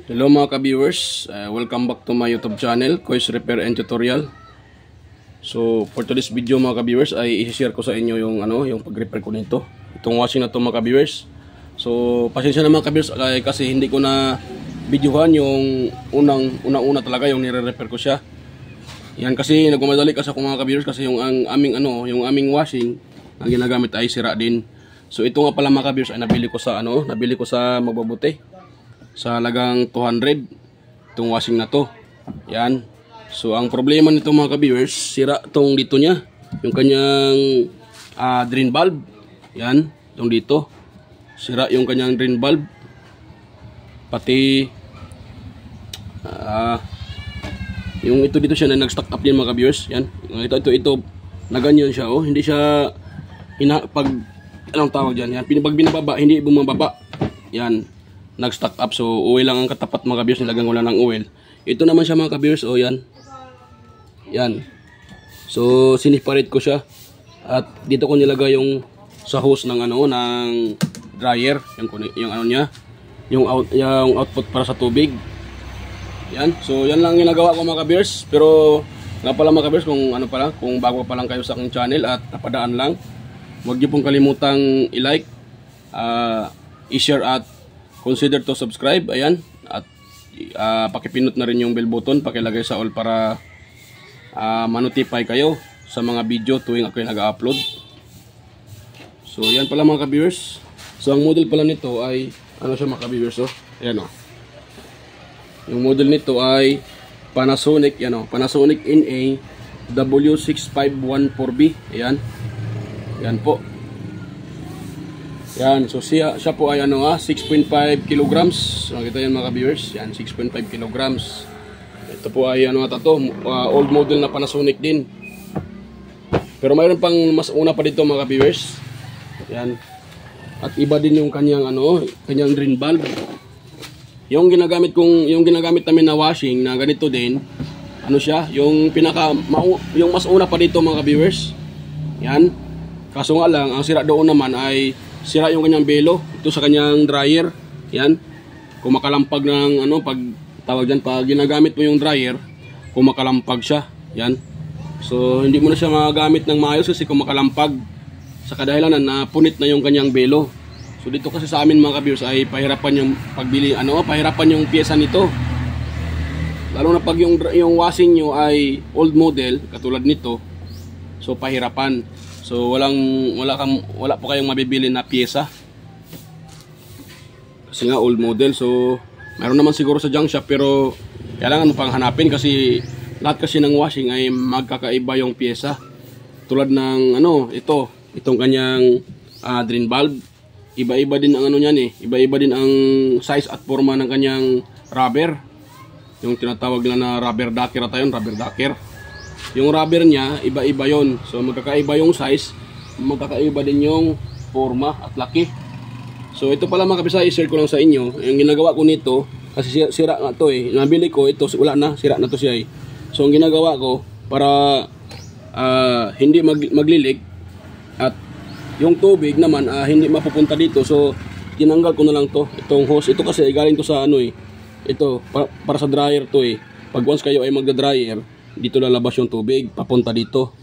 Hello mga ka-viewers, welcome back to my YouTube channel, Kois Repair and Tutorial. So for today's video mga ka-viewers ay i-share ko sa inyo yung pag-repair ko nito. Itong washing na to mga ka-viewers. So pasensya na mga ka-viewers kasi hindi ko na videohan yung unang-una talaga yung nire-repair ko siya. Yan kasi nagmamadali kasi ako mga ka-viewers kasi yung aming washing ang ginagamit ay sira din. So ito nga pala mga ka-viewers ay nabili ko sa magbabuti. Sa halagang 200 itong washing na to. Yan. So ang problema nito mga ka-viewers, sira tong dito niya, yung kanyang drain valve. Yan, yung dito. Sira yung kanyang drain valve. Pati yung ito dito siya na nag-stack up yan mga ka-viewers. Yan. Ito na ganyan siya oh. Hindi siya anong tawag diyan? Yan, pag binababa, hindi bumababa. Yan. Nag-stack up, so oil lang ang katapat mga ka-viewers, nilagang wala ng oil. Ito naman siya mga ka-viewers, oh yan. Yan. So siniparate ko siya at dito ko nilagay yung sa hose ng ng dryer, yung output para sa tubig. Yan. So yan lang ginagawa ko mga ka-viewers. Pero nga pala mga ka-viewers, kung bago pa lang kayo sa aking channel at napadaan lang, huwag niyo pong kalimutang i-like, i-share at consider to subscribe, ayan, at pakipindot na rin yung bell button, pakilagay sa all para ma-notify kayo sa mga video tuwing ako nag-upload. So yan pala mga ka-viewers. So ang model pala nito ay siya mga ka-viewers, oh. Ayan oh. Yung model nito ay Panasonic, Panasonic NA W6514B. Ayan. Yan po. Yan, so siya po ay 6.5 kilograms. Nakita yan mga ka-viewers. Yan, 6.5 kilograms. Ito po ay old model na Panasonic din. Pero mayroon pang mas una pa dito mga ka-viewers. Yan. At iba din yung kanyang kanyang drain valve. Yung ginagamit namin na washing na ganito din, siya, yung mas una pa dito mga ka-viewers. Yan. Kaso nga lang, ang sira doon naman ay sira yung kanyang belo ito sa kanyang dryer. Yan, kumakalampag ng pag ginagamit mo yung dryer, kumakalampag siya. Yan, so hindi mo na siya magagamit ng maayos kasi kumakalampag sa kadahilanan na punit na yung kanyang belo. So dito kasi sa amin mga ka-viewers ay pahirapan yung pagbili, pahirapan yung pyesa nito, lalo na pag yung washing nyo ay old model katulad nito. So pahirapan. So wala po kayong mabibili na pyesa kasi nga old model. So mayroon naman siguro sa junk shop pero kailangan mo pang hanapin kasi lahat kasi ng washing ay magkakaiba yung pyesa. Tulad ng itong kanyang drain valve, iba-iba din ang iba-iba din ang size at forma ng kanyang rubber. Yung tinatawag na rubber ducker ata yun, rubber ducker. Yung rubber niya, iba-iba yon. So magkakaiba yung size, magkakaiba din yung forma at laki. So ito pala mga kabisa, i-share ko lang sa inyo. Yung ginagawa ko nito, kasi sira nga to eh. Nabili ko, ito wala na, sira na to siya eh. So ang ginagawa ko, para hindi maglilik at yung tubig naman hindi mapupunta dito. So tinanggal ko na lang to, itong hose. Ito kasi galing to sa ito, para sa dryer to eh. Pag once kayo ay magda-dryer, dito lalabas yung tubig, papunta dito.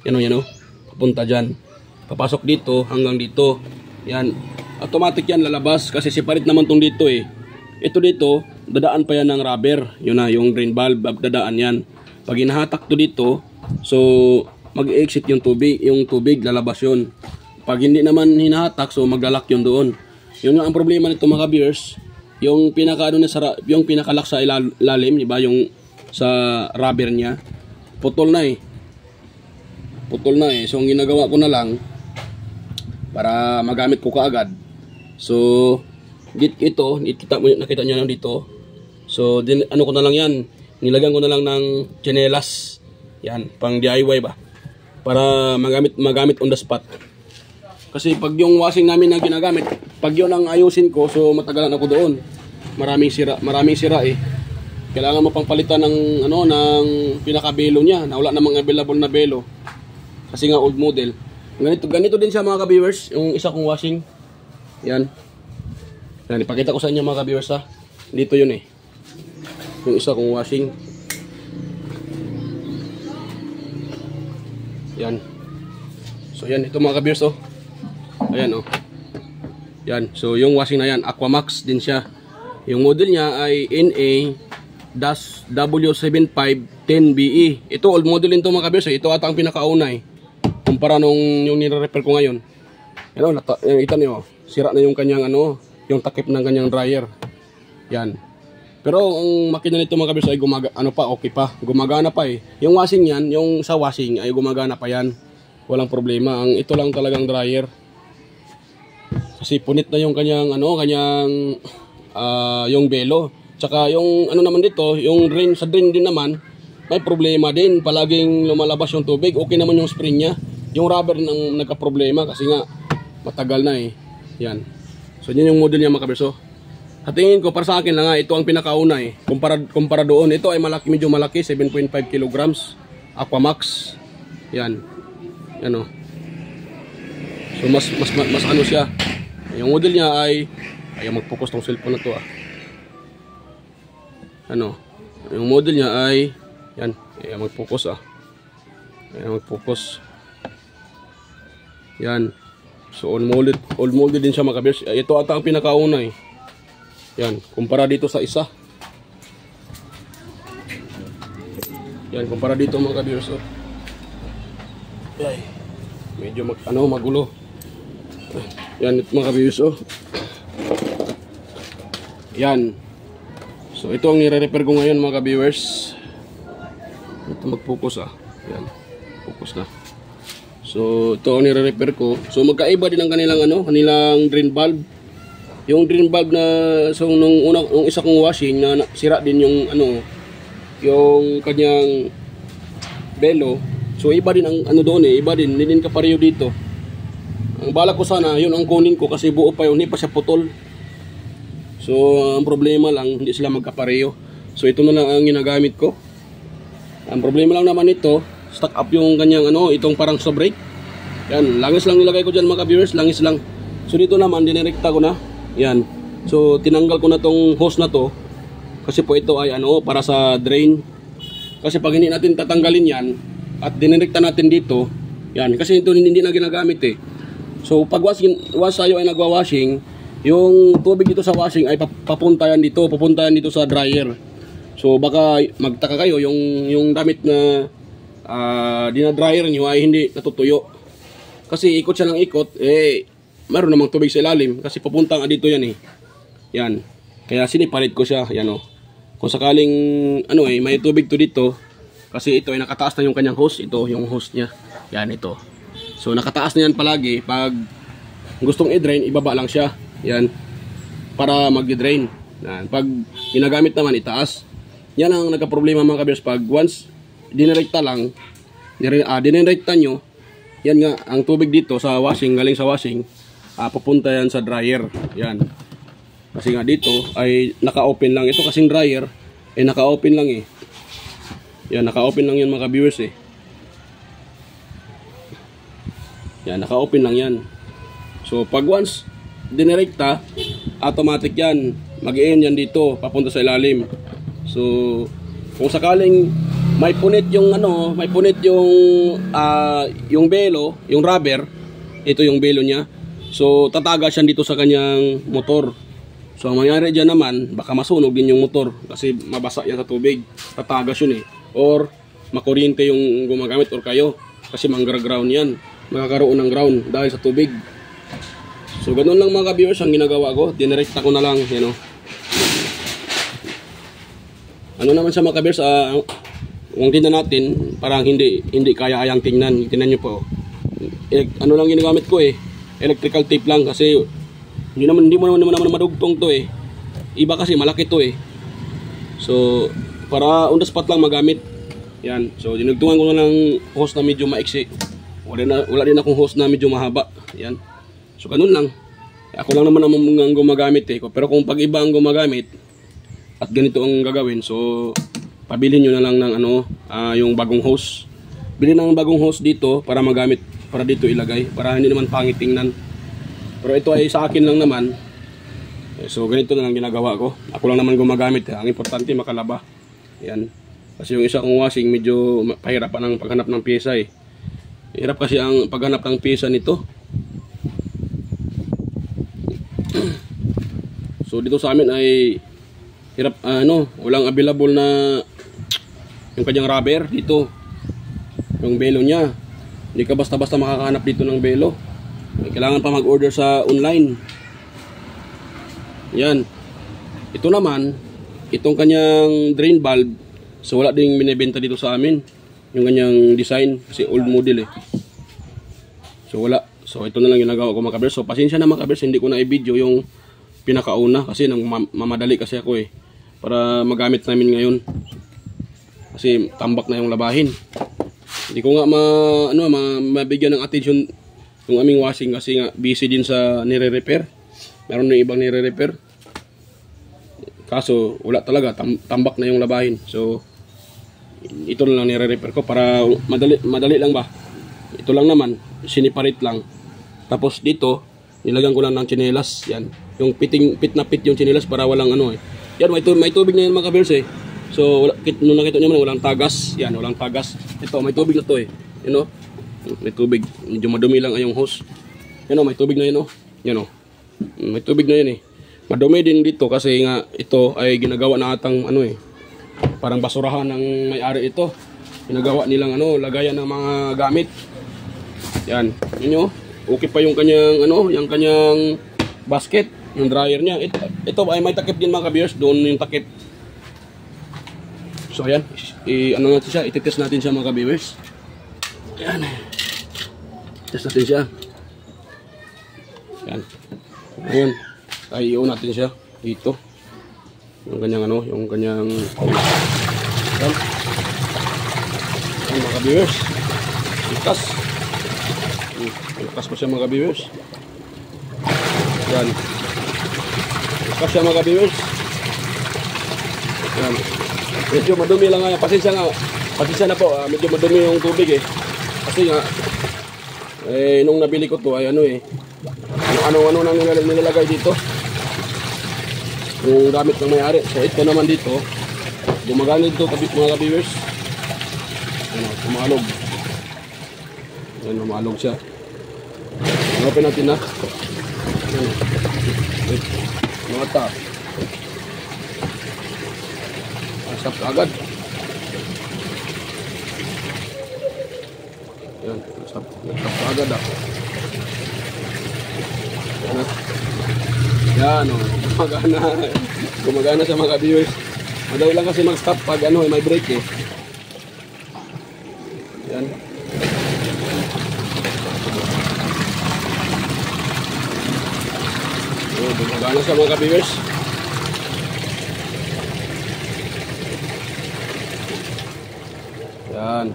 Yan o, papunta dyan. Papasok dito, hanggang dito. Yan. Automatic yan lalabas, kasi separate naman tong dito eh. Ito dito, dadaan pa yan ng rubber. Yun na, yung drain valve, dadaan yan. Pag hinahatak to dito, so mag-exit yung tubig, lalabas yun. Pag hindi naman hinahatak, so maglalak yun doon. Yun nga ang problema nito mga viewers. Yung pinakalak sa ilalim, diba? Yung sa rubber niya putol na eh. So ang ginagawa ko na lang para magamit ko kaagad, so nakita niyo lang dito. So ko na lang yan, nilagyan ko na lang ng tsinelas yan, pang DIY ba, para magamit on the spot. Kasi pag yung washing namin na ginagamit, pag yun ang ayusin ko, so matagalan ako doon. Maraming sira eh. Kailangan mo pang palitan ng ng pinakabelo niya na wala namang available na belo kasi nga old model. Ganito din siya mga ka-viewers, yung isa kong washing. Yan. Yan, ipakita ko sa inyo mga ka-viewers ha. Dito yun eh. yung isa kong washing. Yan. So yan, ito mga ka-viewers, oh. Ayan, oh. Yan. So yung washing na yan, Aquamax din siya. Yung model niya ay NA-W7510BE. Ito old model din to mga ka-viewers, eh. Ito ata ang pinakauna eh. Kumpara nung yung nire-repair ko ngayon. Yan, oh, ito niyo, sira na yung kanyang ano, yung takip ng kanyang dryer. Yan. Pero ang makina nito mga ka-viewers ay okay pa, gumagana pa eh. Yung washing yan, yung sa washing ay gumagana pa yan. Walang problema. Ang ito lang talagang dryer. Kasi punit na yung kanyang yung belo. Tsaka yung ano naman dito, yung drain, sa drain din naman may problema din. Palaging lumalabas yung tubig. Okay naman yung spring niya. Yung rubber nang nagka-problema kasi nga matagal na eh. Yan. So yun yung model niya mga ka-viewers. Sa tingin ko, para sa akin lang nga, ito ang pinakauna eh. Kumpara doon. Ito ay malaki, medyo malaki, 7.5 kilograms. Aquamax. Yan. Yan o. So mas ano siya. Yung model niya ay, ayaw mag-focus tong cellphone na to ah. Ano. Yung model niya ay, yan. Ayaw mag-focus ah. Ayaw mag-focus. Yan. So old molded din siya mga ka-viewers. Ito ata ang pinakauna eh. Yan, kumpara dito sa isa. Yan, kumpara dito mga ka-viewers. Oh. Ay, medyo magulo. Yan mga ka-viewers. Oh. Yan. So ito ang nire-repair ko ngayon mga ka-viewers. Ito mag-focus ah. Yan, focus na. So ito ang nire-repair ko. So magkaiba din ang kanilang drain valve. Yung drain valve na nung isa kong washing na sira din yung yung kanyang belo. So iba din ang doon eh, iba din, hindi din kapareho dito. Ang balak ko sana, yun ang kunin ko kasi buo pa yun, hindi pa siya putol. So ang problema lang, hindi sila magkapareho. So ito na lang ang ginagamit ko. Ang problema lang naman ito, stuck up yung kanyang itong parang sa brake. Yan, langis lang nilagay ko dyan mga viewers, langis lang. So dito naman, dinirekta ko na. Yan. So tinanggal ko na tong hose na to kasi po ito ay para sa drain. Kasi pag hindi natin tatanggalin yan at dinirekta natin dito, yan kasi ito hindi na ginagamit eh. So pag once tayo ay nagwa-washing, yung tubig dito sa washing ay papunta yan dito sa dryer. So baka magtaka kayo yung damit na dinadryer niyo ay hindi natutuyo. Kasi ikot siya ng ikot mayroon namang tubig sa ilalim kasi papunta nga dito yan eh. Yan. Kaya sinipalit ko siya. Yan o. Kung sakaling may tubig to dito kasi ito ay nakataas na yung kanyang hose. Ito yung hose niya. Yan ito. So nakataas na yan palagi. Pag gustong i-drain, ibaba lang siya. Yan. Para mag-drain. Yan. Pag ginagamit naman, itaas. Yan ang nagka-problema mga ka-viewers. Pag once dinirekta lang, dinirekta nyo, yan nga, ang tubig dito sa washing, galing sa washing, pupunta yan sa dryer. Yan. Kasi nga dito ay naka-open lang. Ito kasing dryer ay naka-open lang eh. Yan, naka-open lang yan mga viewers eh. Yan, naka-open lang yan. So pag once dinirekta, automatic yan. Mag-i-end yan dito, papunta sa ilalim. So kung sakaling may punit yung yung belo, yung rubber, ito yung belo niya. So tatagas siya dito sa kanyang motor. So ang mangyari diyan naman, baka masunog din yung motor kasi mabasa yan sa tubig. Tatagas yun eh. Or makuryente yung gumagamit or kayo kasi manggra-ground yan. Makakaroon ng ground dahil sa tubig. So ganun lang mga viewers ang ginagawa ko. Dinirekta ko na lang, Ano naman sa mga viewers, kung tingnan natin, parang hindi kaya-ayang tingnan. Tingnan nyo po. Ano lang ginagamit ko eh. Electrical tape lang kasi hindi mo naman madugtong to eh. Iba kasi malaki to eh. So para on the spot lang magamit. Yan. So dinugtungan ko na ng hose na medyo maiksi. Wala din akong hose na medyo mahaba. Yan. So ganun lang. Ako lang naman ang gumagamit eh. Pero kung pag iba ang gumagamit at ganito ang gagawin, so pabilin nyo na lang ng yung bagong hose. Bilhin ng bagong hose dito para magamit, para dito ilagay, para hindi naman pangit tingnan. Pero ito ay sa akin lang naman. So ganito na lang ginagawa ko. Ako lang naman gumagamit. Ang importante makalaba. Yan. Kasi yung isa kong washing medyo pahirapan ang paghanap ng pyesa eh. Hirap kasi ang paghanap ng pyesa nito. So dito sa amin ay hirap walang available na yung kanyang rubber dito. Yung belo niya. Hindi ka basta-basta makakahanap dito ng belo. Kailangan pa mag-order sa online. Yan. Ito naman, itong kanyang drain valve. So wala ding binibenta dito sa amin yung kanyang design kasi old model eh. So wala. So ito na lang ginagawa ko mga kabers. So pasensya na mga kabers, hindi ko na i-video yung pinakauna kasi nang mamadali kasi ako eh. Para magamit namin ngayon. Kasi tambak na yung labahin. Hindi ko nga mabigyan ng attention yung aming washing kasi nga busy din sa nire-repair. Meron na ibang nire-repair. Kaso wala talaga, tambak na yung labahin. So ito na lang nire-repair ko para madali lang ba. Ito lang naman, siniparate lang. Tapos dito, nilagyan ko lang ng tsinelas. Yan. Yung pit na pit yung tsinelas para walang eh. Yan, may tubig na yan mga kabers eh. So, nung nakita nyo man, walang tagas. Yan, walang tagas. Ito, may tubig na to eh. You know? May tubig. Medyo madumi lang ay yung hose. Yan may tubig na yun Yan may tubig na yan eh. Madumi din dito kasi nga ito ay ginagawa na atang parang basurahan ng may-ari ito. Ginagawa nilang lagayan ng mga gamit. Yan. Yun okay pa yung kanyang yung kanyang basket, yung dryer niya. Ito ay may takip din mga kabiyers, doon yung takip. So ayan, natin siya, ititest natin siya mga kabiyers. Ayan. Test natin siya. Yan. Ayan. Ay natin siya dito. Yung kanyang yung kanyang yan. Yan mga kabiyers. Likas. Likas pa siya mga kabiyers. Yan. Likas siya mga kabiyers. Yan. Medyo madumi lang nga. Pasensya na po. Medyo madumi yung tubig eh. Kasi nga nung nabili ko to ay ano nang nilalagay dito. Yung gamit ng may-ari. So ito naman dito, gumagana dito mga viewers. Pumalog. Yan, pumalog siya. Open natin na. Mata. Asap agad. Yan, asap agad Yan gumagana sa mga viewers. Madali lang kasi mag-stop pag may break eh. Yan. Gumagana sa mga viewers. Yan.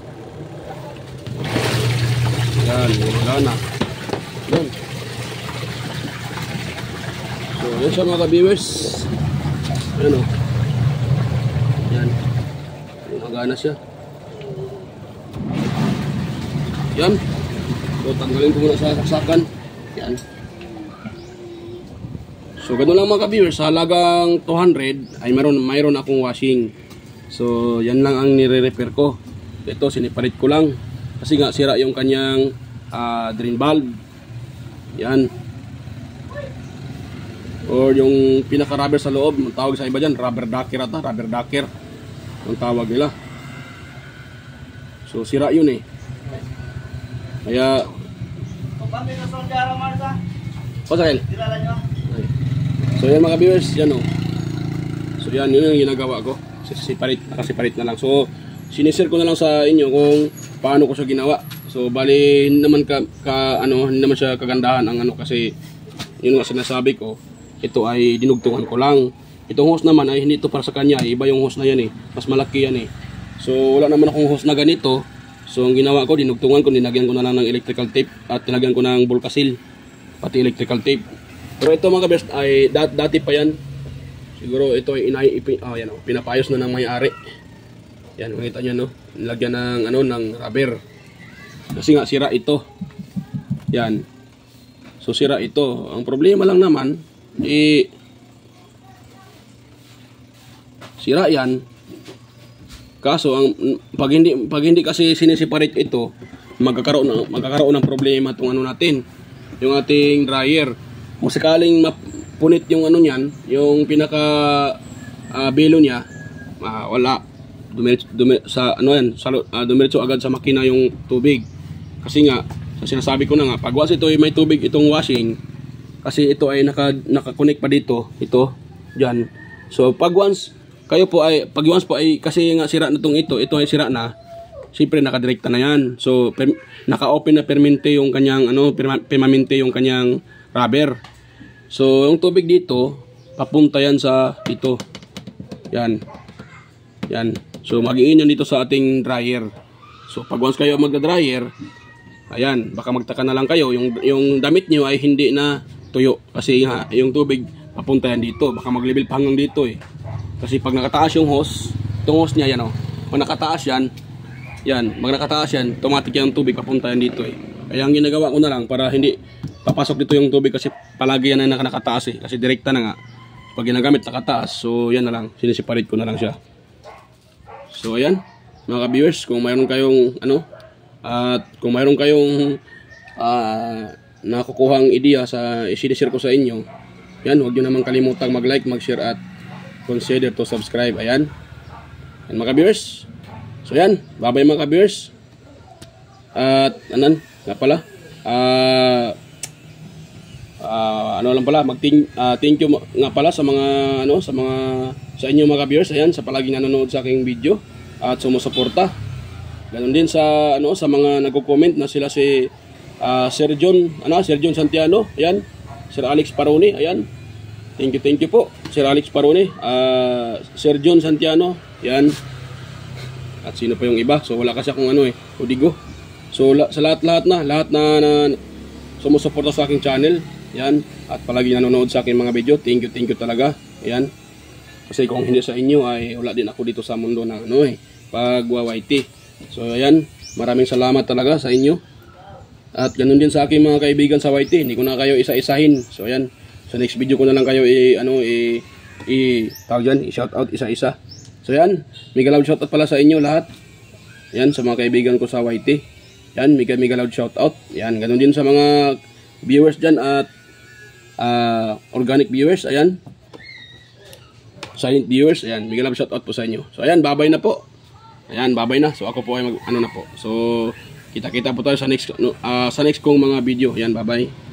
Yan, gumagana. Yan. So, yan siya mga viewers. Yan Yan. Gumagana siya. Yan. So, tanggalin ko muna sa saksakan. Yan. So, ganoon lang mga viewers. Sa halagang 200 ay mayroon akong washing. So, yan lang ang nire-repair ko. Ito, sinipalit ko lang. Kasi nga, sira yung kanyang drain valve. Yan. Or yung pinaka-rubber sa loob, ang tawag sa iba dyan, rubber ducker ata, rubber ducker ang tawag nila. So sira yun eh. Kaya pasakil. So yan mga viewers, yan So yan, yun yung ginagawa ko. Nakasiparit na lang. So sinishare ko na lang sa inyo kung paano ko siya ginawa. So bali hindi naman hindi naman siya kagandahan ang kasi yun nga sinasabi ko. Ito ay dinugtungan ko lang. Itong hose naman ay hindi ito para sa kanya. Iba yung hose na yan eh. Mas malaki yan eh. So wala naman akong hose na ganito. So ang ginawa ko, dinugtungan ko, dinagyan ko na lang ng electrical tape at tinagyan ko ng Volcasil. Pati electrical tape. Pero ito mga best ay dati pa yan. Siguro ito ay pinapayos na ng may-ari. Yan, makita nyo nilagyan ng ng rubber. Kasi nga sira ito. Yan. So sira ito. Ang problema lang naman sira yan. Kaso pag hindi kasi sinisiparate ito, magkakaroon ng problema tong ano natin, yung ating dryer. Kung sakaling mapunit yung ano niyan, yung pinaka belo niya, wala, dumiretso agad sa makina yung tubig. Kasi nga, sa sinasabi ko na nga, pag once ito ay may tubig itong washing, kasi ito ay naka-connect pa dito, ito, dyan. So pag once po ay kasi nga sira na ito ay sira na, siyempre nakadirekta na yan. So naka-open na permanente yung kanyang permanente yung kanyang rubber. So yung tubig dito papunta yan sa ito. Yan. Yan. So mag-iin yan dito sa ating dryer. So pag once kayo magda-dryer, ayan, baka magtaka na lang kayo, yung damit niyo ay hindi na tuyo kasi yung tubig papunta yan dito. Baka mag-level pa hanggang dito eh. Kasi pag nakataas yung hose, itong hose niya yan pag nakataas yan, pag nakataas yan, automatic yan tubig papunta yan dito eh. Kaya ang ginagawa ko na lang para hindi papasok dito yung tubig kasi palagi yan na nakataas eh. Kasi direkta na nga. Pag ginagamit nakataas, so yan na lang, sinisiparate ko na lang siya. So ayan, mga ka-viewers, kung mayroon kayong kung mayroon kayong nakukuhang ideya sa i-share ko sa inyo, yan, huwag nyo naman kalimutang mag-like, mag-share at consider to subscribe. Ayan. Yan mga ka-viewers. So yan, bye-bye mga ka-viewers. At anan, nga pala, thank you nga pala sa mga sa inyo mga ka-viewers, ayan, sa palaging nanonood sa aking video at sumusuporta. Ganon din sa sa mga nagko-comment na sila si Sir John Santiano, ayan, Sir Alex Paroni, ayan. Thank you po, Sir Alex Paroni, Sir John Santiano, yan. At sino pa yung iba? So wala kasi akong Odigo. So sa lahat na sumusuporta sa aking channel, yan, at palagi nanonood sa aking mga video, thank you talaga, yan. Kasi kung hindi sa inyo ay wala din ako dito sa mundo ng pag-YT. So ayan, maraming salamat talaga sa inyo. At ganun din sa aking mga kaibigan sa YT, hindi ko na kayo isa-isahin. So ayan, sa next video ko na lang kayo i-shout out isa-isa. So yan, mega loud shout out pala sa inyo lahat. Yan, sa mga kaibigan ko sa YT. Yan, mega loud shout out. Yan, ganun din sa mga viewers dyan at organic viewers. Ayan, silent viewers. Ayan, mega loud shout out po sa inyo. So ayan, bye-bye na po. Ayan, bye-bye na. So ako po ay na po. So kita-kita po tayo sa next kong mga video. Ayan, bye-bye.